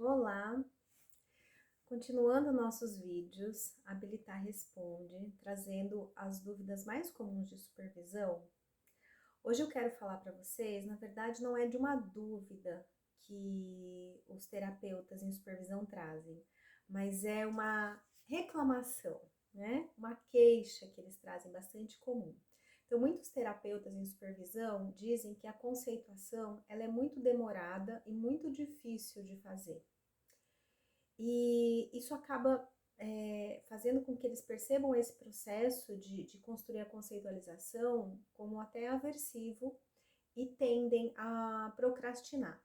Olá! Continuando nossos vídeos, Habilitar Responde, trazendo as dúvidas mais comuns de supervisão. Hoje eu quero falar para vocês, na verdade não é de uma dúvida que os terapeutas em supervisão trazem, mas é uma reclamação, né? Uma queixa que eles trazem bastante comum. Então, muitos terapeutas em supervisão dizem que a conceituação ela é muito demorada e muito difícil de fazer. E isso acaba fazendo com que eles percebam esse processo de construir a conceitualização como até aversivo e tendem a procrastinar.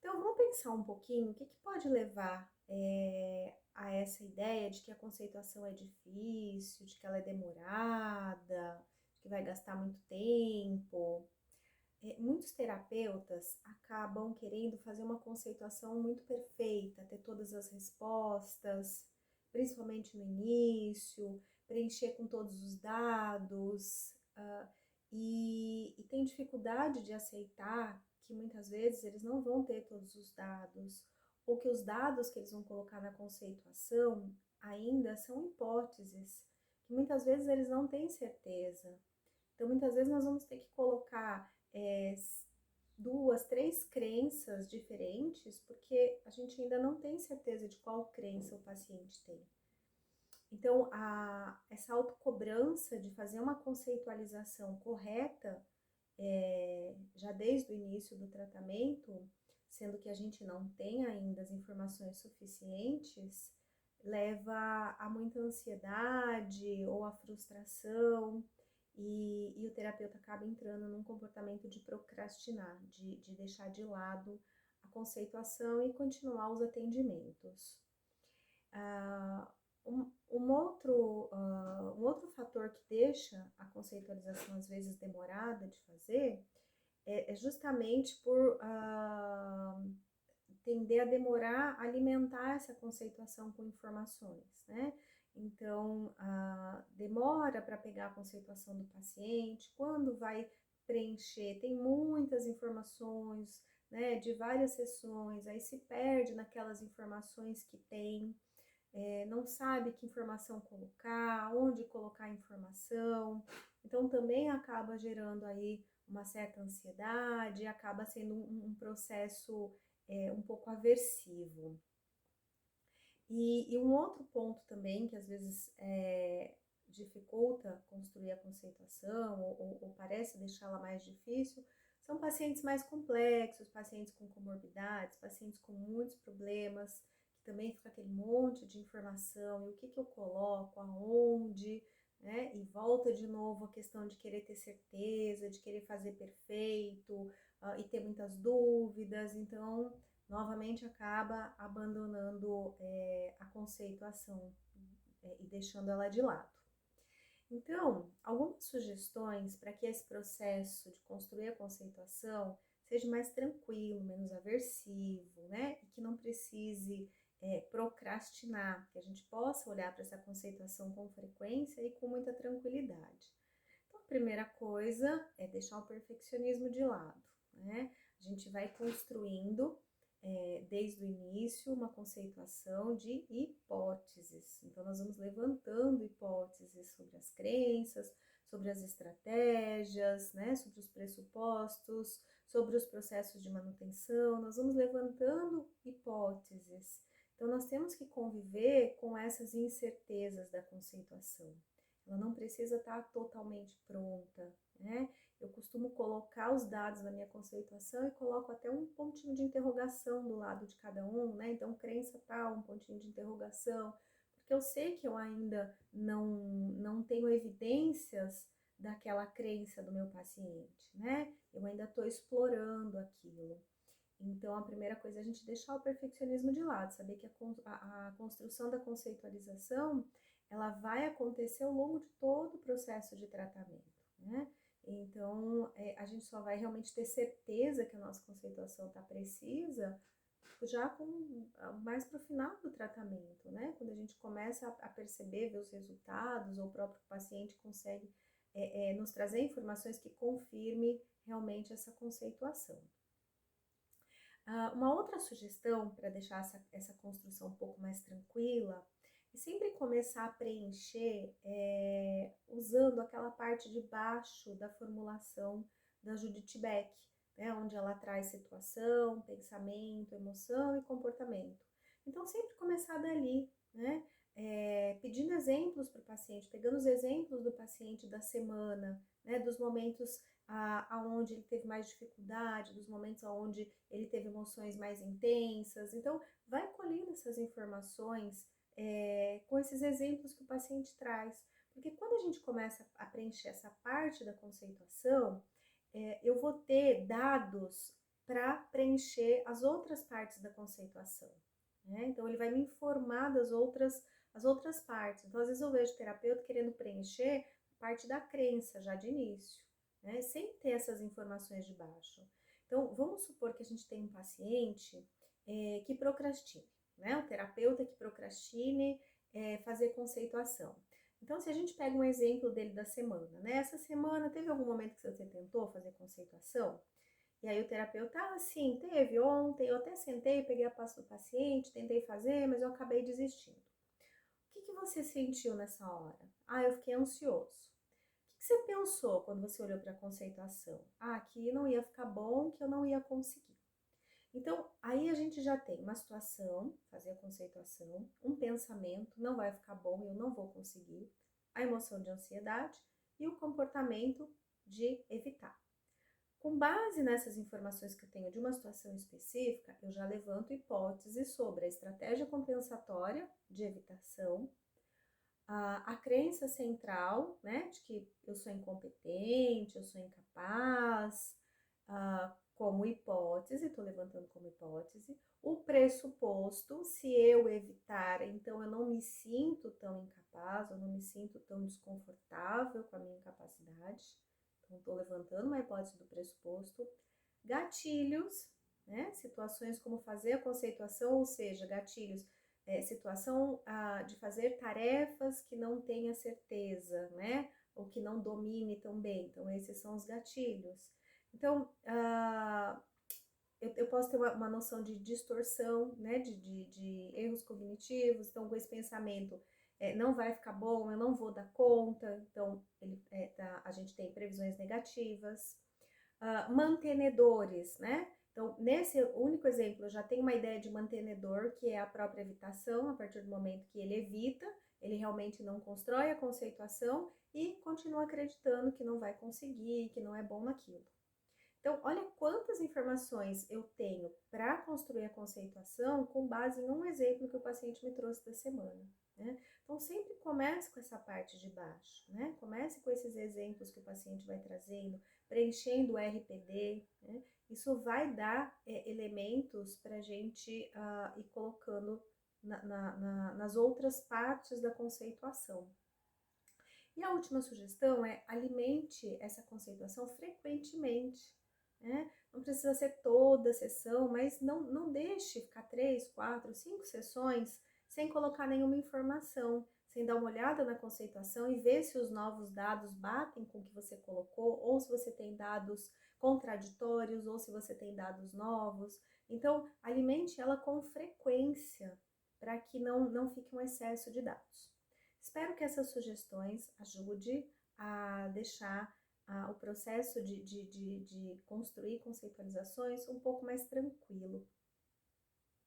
Então, vamos pensar um pouquinho o que pode levar a essa ideia de que a conceituação é difícil, de que ela é demorada, de que vai gastar muito tempo. Muitos terapeutas acabam querendo fazer uma conceituação muito perfeita, ter todas as respostas, principalmente no início, preencher com todos os dados, e tem dificuldade de aceitar que muitas vezes eles não vão ter todos os dados, ou que os dados que eles vão colocar na conceituação ainda são hipóteses, que muitas vezes eles não têm certeza. Então, muitas vezes nós vamos ter que colocar duas, três crenças diferentes, porque a gente ainda não tem certeza de qual crença o paciente tem. Então, essa autocobrança de fazer uma conceitualização correta, já desde o início do tratamento, sendo que a gente não tem ainda as informações suficientes, leva a muita ansiedade ou a frustração, e o terapeuta acaba entrando num comportamento de procrastinar, de deixar de lado a conceituação e continuar os atendimentos. Um outro fator que deixa a conceitualização às vezes demorada de fazer é justamente por tender a demorar a alimentar essa conceituação com informações, né? Então, demora para pegar a conceituação do paciente, quando vai preencher, tem muitas informações, né, de várias sessões, aí se perde naquelas informações que tem, não sabe que informação colocar, onde colocar a informação, então também acaba gerando aí uma certa ansiedade, acaba sendo um processo um pouco aversivo. E um outro ponto também que às vezes dificulta construir a conceituação ou parece deixá-la mais difícil, são pacientes mais complexos, pacientes com comorbidades, pacientes com muitos problemas, que também fica aquele monte de informação, e o que eu coloco, aonde, né? E volta de novo a questão de querer ter certeza, de querer fazer perfeito, e ter muitas dúvidas, então novamente acaba abandonando a conceituação e deixando ela de lado. Então, algumas sugestões para que esse processo de construir a conceituação seja mais tranquilo, menos aversivo, né? E que não precise procrastinar, que a gente possa olhar para essa conceituação com frequência e com muita tranquilidade. Então, a primeira coisa é deixar o perfeccionismo de lado, né? A gente vai construindo desde o início uma conceituação de hipóteses. Então, nós vamos levantando hipóteses sobre as crenças, sobre as estratégias, né, sobre os pressupostos, sobre os processos de manutenção, nós vamos levantando hipóteses. Então, nós temos que conviver com essas incertezas da conceituação. Ela não precisa estar totalmente pronta, né? Eu costumo colocar os dados na minha conceituação e coloco até um pontinho de interrogação do lado de cada um, né? Então, crença tal, um pontinho de interrogação, porque eu sei que eu ainda não tenho evidências daquela crença do meu paciente, né? Eu ainda estou explorando aquilo. Então, a primeira coisa é a gente deixar o perfeccionismo de lado, saber que a construção da conceitualização, ela vai acontecer ao longo de todo o processo de tratamento, né? Então, a gente só vai realmente ter certeza que a nossa conceituação está precisa já mais para o final do tratamento, né? Quando a gente começa a perceber, ver os resultados, ou o próprio paciente consegue nos trazer informações que confirmem realmente essa conceituação. Uma outra sugestão para deixar essa construção um pouco mais tranquila é sempre começar a preencher usando aquela parte de baixo da formulação da Judith Beck, né, onde ela traz situação, pensamento, emoção e comportamento. Então, sempre começar dali, né? Pedindo exemplos para o paciente, pegando os exemplos do paciente da semana, né, dos momentos aonde ele teve mais dificuldade, dos momentos aonde ele teve emoções mais intensas. Então, vai colhendo essas informações com esses exemplos que o paciente traz. Porque quando a gente começa a preencher essa parte da conceituação, eu vou ter dados para preencher as outras partes da conceituação. Né? Então, ele vai me informar das outras partes. Então, às vezes eu vejo o terapeuta querendo preencher parte da crença já de início, né? Sem ter essas informações de baixo. Então, vamos supor que a gente tem um paciente que procrastine, né? O terapeuta que procrastine fazer conceituação. Então, se a gente pega um exemplo dele da semana, né? Essa semana teve algum momento que você tentou fazer conceituação? E aí o terapeuta, sim, teve ontem, eu até sentei, peguei a pasta do paciente, tentei fazer, mas eu acabei desistindo. O que você sentiu nessa hora? Eu fiquei ansioso. O que você pensou quando você olhou para a conceituação? Que não ia ficar bom, que eu não ia conseguir. Então, aí a gente já tem uma situação, fazer a conceituação, um pensamento, não vai ficar bom, eu não vou conseguir, a emoção de ansiedade e o comportamento de evitar. Com base nessas informações que eu tenho de uma situação específica, eu já levanto hipóteses sobre a estratégia compensatória de evitação, a crença central, né, de que eu sou incompetente, eu sou incapaz, como hipótese, estou levantando como hipótese, o pressuposto, se eu evitar, então eu não me sinto tão incapaz, eu não me sinto tão desconfortável com a minha incapacidade, então estou levantando uma hipótese do pressuposto, gatilhos, né, situações como fazer a conceituação, ou seja, gatilhos, situação de fazer tarefas que não tenha certeza, né? Ou que não domine tão bem. Então, esses são os gatilhos. Então, eu posso ter uma noção de distorção, né? De erros cognitivos. Então, com esse pensamento, não vai ficar bom, eu não vou dar conta. Então, a gente tem previsões negativas. Mantenedores, né? Então, nesse único exemplo, eu já tenho uma ideia de mantenedor, que é a própria evitação, a partir do momento que ele evita, ele realmente não constrói a conceituação e continua acreditando que não vai conseguir, que não é bom naquilo. Então, olha quantas informações eu tenho para construir a conceituação com base em um exemplo que o paciente me trouxe da semana. Né? Então, sempre comece com essa parte de baixo, né? Comece com esses exemplos que o paciente vai trazendo, preenchendo o RPD, né? Isso vai dar elementos para a gente ir colocando nas outras partes da conceituação. E a última sugestão é alimente essa conceituação frequentemente. Né? Não precisa ser toda a sessão, mas não deixe ficar 3, 4, 5 sessões sem colocar nenhuma informação, sem dar uma olhada na conceituação e ver se os novos dados batem com o que você colocou, ou se você tem dados contraditórios, ou se você tem dados novos. Então, alimente ela com frequência, para que não fique um excesso de dados. Espero que essas sugestões ajudem a deixar o processo de construir conceitualizações um pouco mais tranquilo.